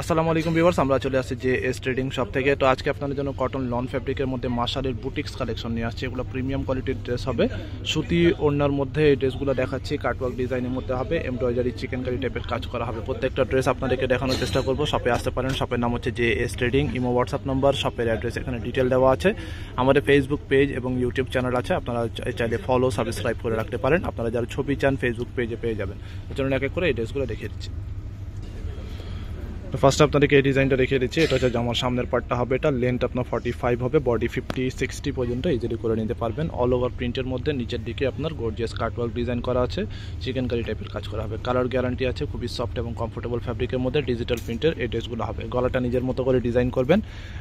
আসসালামু আলাইকুম ভিউয়ার্স, আমরা চলে আসছি যে এস ট্রেডিং শপ থেকে। তো আজকে আপনাদের জন্য কটন লন ফ্যাব্রিকের মধ্যে মাশালের বুটিক্স কালেকশন নিয়ে আসছে। এগুলো প্রিমিয়াম কোয়ালিটির ড্রেস হবে, সুতি ওড়নার মধ্যে এই ড্রেসগুলো দেখাচ্ছি। কাটওয়ার্ক ডিজাইনের মধ্যে হবে, এমব্রয়ডারি চিকেন কারি টাইপের কাজ করা হবে। প্রত্যেকটা ড্রেস আপনাদেরকে দেখানোর চেষ্টা করবো। শপে আসতে পারেন, শপের নাম হচ্ছে যে S trading. Imo WhatsApp number, শপের অ্যাড্রেস এখানে ডিটেল দেওয়া আছে। আমাদের ফেসবুক পেজ এবং ইউটিউব চ্যানেল আছে, আপনারা চাইলে ফলো সাবস্ক্রাইব করে রাখতে পারেন। আপনারা যারা ছবি চান ফেসবুক পেজে পেয়ে যাবেন। এই জন্য এক এক করে এই ড্রেসগুলো দেখিয়ে দিচ্ছি। তো ফার্স্ট আপনাদেরকে এই ডিজাইনটা দেখিয়ে দিচ্ছি। এটা হচ্ছে জামার সামনের পার্টটা হবে, এটা লেন্থ আপনার 45 হবে, বডি 50-60 পর্যন্ত ইজিলি করে নিতে পারবেন। অল ওভার প্রিন্টের মধ্যে নিচের দিকে আপনার গর্জিয়াস কাটওয়ার্ক ডিজাইন করা আছে, চিকেন কারি টাইপের কাজ করা হবে। কালার গ্যারান্টি আছে, খুবই সফট এবং কমফোর্টেবল ফ্যাব্রিকের মধ্যে ডিজিটাল প্রিন্টের এই ড্রেসগুলো হবে। গলাটা নিজের মতো করে ডিজাইন করবেন।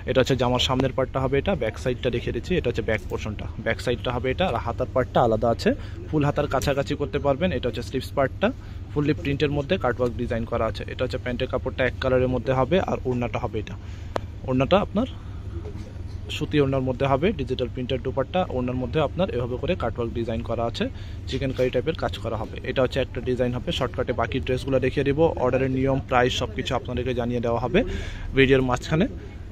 এটা হচ্ছে জামার সামনের পার্টটা হবে, এটা ব্যাক সাইডটা দেখিয়ে দিচ্ছি। এটা হচ্ছে ব্যাক পোর্শনটা, ব্যাক সাইডটা হবে এটা, আর হাতার পার্টটা আলাদা আছে, ফুল হাতার কাছাকাছি করতে পারবেন। এটা হচ্ছে স্লিভস পার্টটা, ফুললি প্রিন্টের মধ্যে কাটওয়ার্ক ডিজাইন করা আছে। এটা হচ্ছে প্যান্টের কাপড়টা এক কালারের মধ্যে হবে, আর ওড়নাটা হবে এটা, ওড়নাটা আপনার সুতি ওড়নার মধ্যে হবে, ডিজিটাল প্রিন্টের দুপাট্টা, ওড়নার মধ্যে আপনার এভাবে করে কাটওয়ার্ক ডিজাইন করা আছে, চিকেন কারি টাইপের কাজ করা হবে। এটা হচ্ছে একটা ডিজাইন হবে। শর্টকাটে বাকি ড্রেসগুলো দেখিয়ে দিব। অর্ডারের নিয়ম, প্রাইস সব কিছু আপনাদেরকে জানিয়ে দেওয়া হবে ভিডিওর মাঝখানে।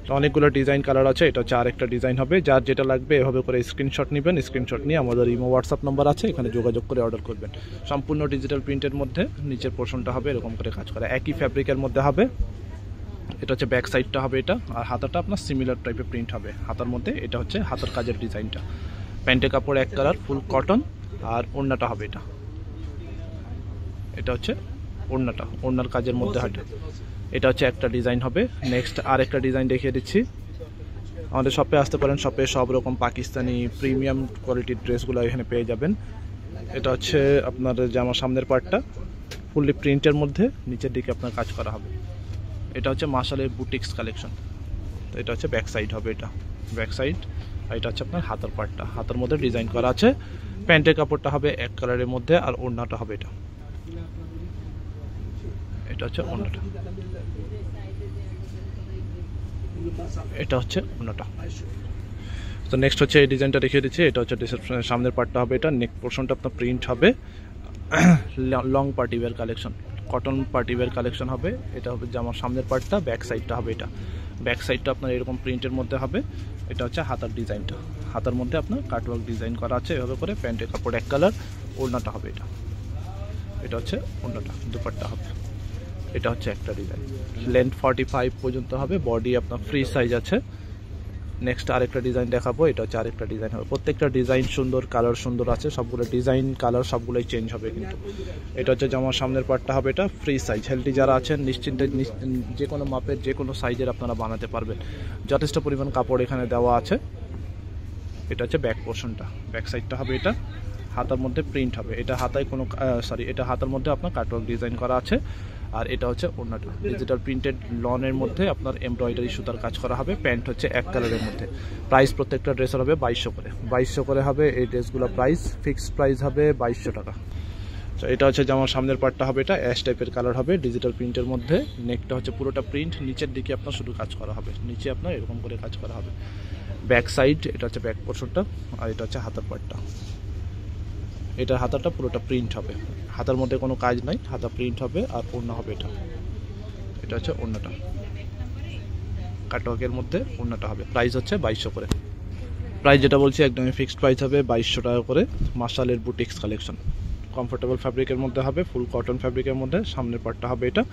তো অনেকগুলো ডিজাইন কালার আছে। এটা হচ্ছে আরেকটা ডিজাইন হবে। যার যেটা লাগবে এভাবে করে স্ক্রিনশট নেবেন। স্ক্রিনশট নিয়ে আমাদের ইমো হোয়াটসঅ্যাপ নাম্বার আছে, এখানে যোগাযোগ করে অর্ডার করবেন। সম্পূর্ণ ডিজিটাল প্রিন্টের মধ্যে নিচের পোর্শনটা হবে এরকম করে কাজ করা, একই ফ্যাব্রিকের মধ্যে হবে। এটা হচ্ছে ব্যাক সাইডটা হবে এটা, আর হাতাটা আপনার সিমিলার টাইপের প্রিন্ট হবে হাতার মধ্যে। এটা হচ্ছে হাতার কাজের ডিজাইনটা। প্যান্টের কাপড় এক কালার, ফুল কটন, আর ওড়নাটা হবে এটা। এটা হচ্ছে ওড়নাটা, ওড়নার কাজের মধ্যে হয়। এটা হচ্ছে একটা ডিজাইন হবে। নেক্সট আর একটা ডিজাইন দেখিয়ে দিচ্ছি। আমাদের শপে আসতে পারেন, শপে সব রকম পাকিস্তানি প্রিমিয়াম কোয়ালিটির ড্রেসগুলো এখানে পেয়ে যাবেন। এটা হচ্ছে আপনার জামার সামনের পার্টটা, ফুললি প্রিন্টের মধ্যে নিচের দিকে আপনার কাজ করা হবে। এটা হচ্ছে মাশালের বুটিক্স কালেকশন। তো এটা হচ্ছে ব্যাক সাইড হবে, এটা ব্যাক সাইড। আর এটা হচ্ছে আপনার হাতার পার্টটা, হাতার মধ্যে ডিজাইন করা আছে। প্যান্টের কাপড়টা হবে এক কালারের মধ্যে, আর ওড়নাটা হবে এটা। এটা হচ্ছে ওড়নাটা, এটা হচ্ছে ওড়নাটা। তো নেক্সট হচ্ছে এই ডিজাইনটা দেখিয়ে দিচ্ছি। এটা হচ্ছে সামনের পার্টটা হবে এটা, নেক পোর্শনটা আপনার প্রিন্ট হবে। Long party wear collection, cotton party wear collection হবে। এটা হবে জামার সামনের পার্টটা, ব্যাক সাইডটা হবে এটা। ব্যাক সাইডটা আপনার এরকম প্রিন্টের মধ্যে হবে। এটা হচ্ছে হাতার ডিজাইনটা, হাতার মধ্যে আপনার কাটওয়ার্ক ডিজাইন করা আছে এভাবে করে। প্যান্টের কাপড় এক কালার, ওড়নাটা হবে এটা। এটা হচ্ছে ওড়নাটা, দুপাট্টা হবে। এটা হচ্ছে একটা ডিজাইন, লেন্থ 45 পর্যন্ত হবে, বডি আপনার ফ্রি সাইজ আছে। নেক্সট আরেকটা ডিজাইন দেখাবো। এটা হচ্ছে আরেকটা ডিজাইন হবে। প্রত্যেকটা ডিজাইন সুন্দর, কালার সুন্দর আছে, সবগুলো ডিজাইন কালার সবগুলোই চেঞ্জ হবে কিন্তু। এটা হচ্ছে জামার সামনের পার্টটা হবে এটা, ফ্রি সাইজ। হেলদি যারা আছেন নিশ্চিন্তে যে কোনো মাপের যে কোনো সাইজের আপনারা বানাতে পারবেন, যথেষ্ট পরিমাণ কাপড় এখানে দেওয়া আছে। এটা হচ্ছে ব্যাক পোর্শনটা, ব্যাক সাইডটা হবে এটা, হাতার মধ্যে প্রিন্ট হবে। এটা হাতায় কোনো এটা হাতার মধ্যে আপনার কাটওয়ার্ক ডিজাইন করা আছে। আর এটা হচ্ছে ওড়নাটা, ডিজিটাল প্রিন্টেড লনের মধ্যে আপনার এমব্রয়ডারি সুতার কাজ করা হবে। প্যান্ট হচ্ছে এক কালারের মধ্যে। প্রাইস প্রত্যেকটা ড্রেসের হবে 2200 করে, 2200 করে হবে এই ড্রেসগুলো প্রাইস। ফিক্সড প্রাইস হবে 2200 টাকা। তো এটা হচ্ছে জামার সামনের পার্টটা হবে এটা, অ্যাশ টাইপের কালার হবে, ডিজিটাল প্রিন্টের মধ্যে। নেকটা হচ্ছে পুরোটা প্রিন্ট, নিচের দিকে আপনার শুধু কাজ করা হবে, নিচে আপনার এরকম করে কাজ করা হবে। ব্যাক সাইড, এটা হচ্ছে ব্যাক পোর্শনটা, আর এটা হচ্ছে হাতার পার্টটা। এটা হাতাটা পুরোটা প্রিন্ট হবে, হাতার মধ্যে কোনো কাজ নাই, হাতা প্রিন্ট হবে। আর ওড়না হবে এটা, এটা হচ্ছে ওড়নাটা, কাটওয়ার্কের মধ্যে ওড়নাটা হবে। প্রাইস হচ্ছে 2200 করে। প্রাইস যেটা বলছি একদমই ফিক্সড প্রাইস হবে 2200 টাকা করে। মাশালের বুটিক্স কালেকশন, কমফোর্টেবল ফ্যাব্রিকের মধ্যে হবে, ফুল কটন ফ্যাব্রিকের মধ্যে। সামনের পার্টটা হবে এটা।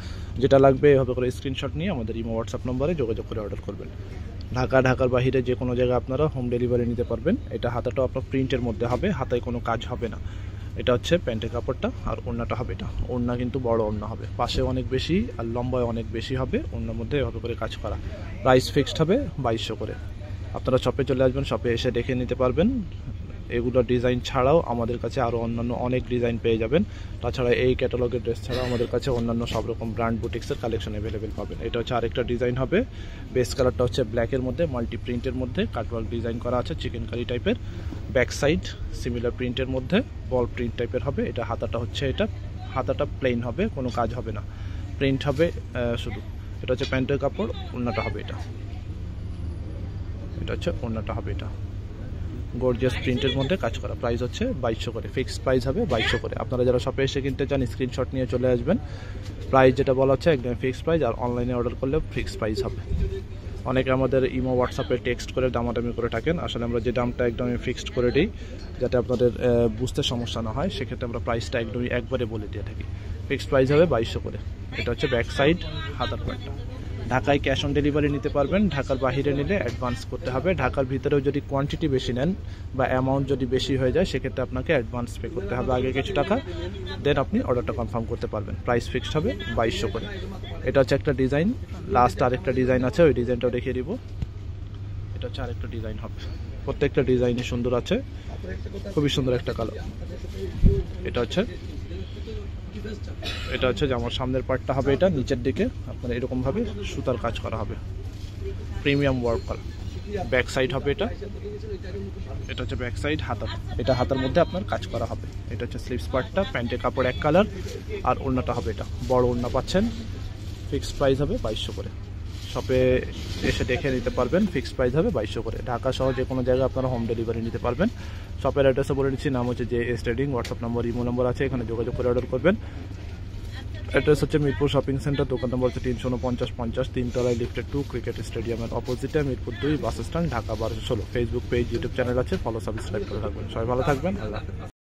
যেটা লাগবে এভাবে করে স্ক্রিনশট নিয়ে আমাদের ইমো হোয়াটসঅ্যাপ নম্বরে যোগাযোগ করে অর্ডার করবেন। ঢাকার বাইরে যে কোনো জায়গায় আপনারা হোম ডেলিভারি নিতে পারবেন। এটা হাতাটাও আপনার প্রিন্টের মধ্যে হবে, হাতায় কোনো কাজ হবে না। এটা হচ্ছে প্যান্টের কাপড়টা, আর ওড়নাটা হবে এটা। ওড়না কিন্তু বড় ওড়না হবে, পাশে অনেক বেশি আর লম্বায় অনেক বেশি হবে। ওড়নার মধ্যে এভাবে করে কাজ করা। প্রাইস ফিক্সড হবে 2200 করে। আপনারা শপে চলে আসবেন, শপে এসে দেখে নিতে পারবেন। এগুলো ডিজাইন ছাড়াও আমাদের কাছে আরও অন্যান্য অনেক ডিজাইন পেয়ে যাবেন। তাছাড়া এই ক্যাটালগের ড্রেস ছাড়াও আমাদের কাছে অন্যান্য সব রকম ব্র্যান্ড বুটিক্সের কালেকশন অ্যাভেলেবেল পাবেন। এটা হচ্ছে আরেকটা ডিজাইন হবে। বেস কালারটা হচ্ছে ব্ল্যাকের মধ্যে, মাল্টি প্রিন্টের মধ্যে কাটওয়ার্ক ডিজাইন করা আছে, চিকেন কারি টাইপের। ব্যাক সাইড সিমিলার প্রিন্টের মধ্যে বল প্রিন্ট টাইপের হবে। এটা হাতাটা হচ্ছে এটা, হাতাটা প্লেন হবে, কোনো কাজ হবে না, প্রিন্ট হবে শুধু। এটা হচ্ছে প্যান্টের কাপড়, ওড়নাটা হবে এটা। এটা হচ্ছে ওড়নাটা হবে এটা। গর্জিয়াস প্রিন্টের মধ্যে কাজ করা। প্রাইস হচ্ছে 2200 করে, ফিক্সড প্রাইস হবে 2200 করে। আপনারা যারা শপে এসে কিনতে চান স্ক্রিনশট নিয়ে চলে আসবেন। প্রাইস যেটা বলা হচ্ছে একদম ফিক্সড প্রাইস, আর অনলাইনে অর্ডার করলেও ফিক্সড প্রাইস হবে। অনেকে আমাদের ইমো হোয়াটসঅ্যাপে টেক্সট করে দামাদামি করে থাকেন, আসলে আমরা যে দামটা একদমই ফিক্সড করে দিই যাতে আপনাদের বুঝতে সমস্যা না হয়, সেক্ষেত্রে আমরা প্রাইসটা একদমই একবারে বলে দিয়ে থাকি। ফিক্সড প্রাইস হবে 2200 করে। এটা হচ্ছে ব্যাক সাইড, হাতার পাটটা। ঢাকায় ক্যাশ অন ডেলিভারি নিতে পারবেন, ঢাকার বাইরে নিলে অ্যাডভান্স করতে হবে। ঢাকার ভিতরেও যদি কোয়ান্টিটি বেশি নেন বা অ্যামাউন্ট যদি বেশি হয়ে যায় সেক্ষেত্রে আপনাকে অ্যাডভান্স পে করতে হবে আগে কিছু টাকা, দেন আপনি অর্ডারটা কনফার্ম করতে পারবেন। প্রাইস ফিক্সড হবে 2200 করে। এটা হচ্ছে একটা ডিজাইন, লাস্ট আরেকটা ডিজাইন আছে, ওই ডিজাইনটাও দেখিয়ে দিব। এটা হচ্ছে আরেকটা ডিজাইন হবে, প্রত্যেকটা ডিজাইনই সুন্দর আছে, খুবই সুন্দর একটা কালার। এটা হচ্ছে যে আমার সামনের পার্টটা হবে, এটা নিচের দিকে আপনার এরকমভাবে সুতার কাজ করা হবে, প্রিমিয়াম ওয়ার্ক করা। ব্যাক সাইড হবে এটা হচ্ছে ব্যাক সাইড, এটা হাতার মধ্যে আপনার কাজ করা হবে। এটা হচ্ছে স্লিভস পার্টটা, প্যান্টের কাপড় এক কালার, আর ওড়নাটা হবে এটা বড় ওড়না পাচ্ছেন। ফিক্সড প্রাইস হবে 2200 করে। শপে এসে দেখে নিতে পারবেন, ফিক্সড প্রাইস হবে 2200 করে। ঢাকা সহ যে কোনো জায়গায় আপনারা হোম ডেলিভারি নিতে পারবেন। শপের অ্যাড্রেসও বলে দিচ্ছি, নাম হচ্ছে JS trading, WhatsApp number imo number আছে, এখানে যোগাযোগ করে অর্ডার করবেন। অ্যাড্রেস হচ্ছে মিরপুর শপিং সেন্টার, দোকান নম্বর হচ্ছে 349-50, 3 তলায় লিফটেড 2, ক্রিকেট স্টেডিয়ামের অপোজিটে, Mirpur 2 bus stand, Dhaka 1216। Facebook page, YouTube channel আছে, ফলো সাবস্ক্রাইব করে রাখবেন। সবাই ভালো থাকবেন, আল্লাহ হাফেজ।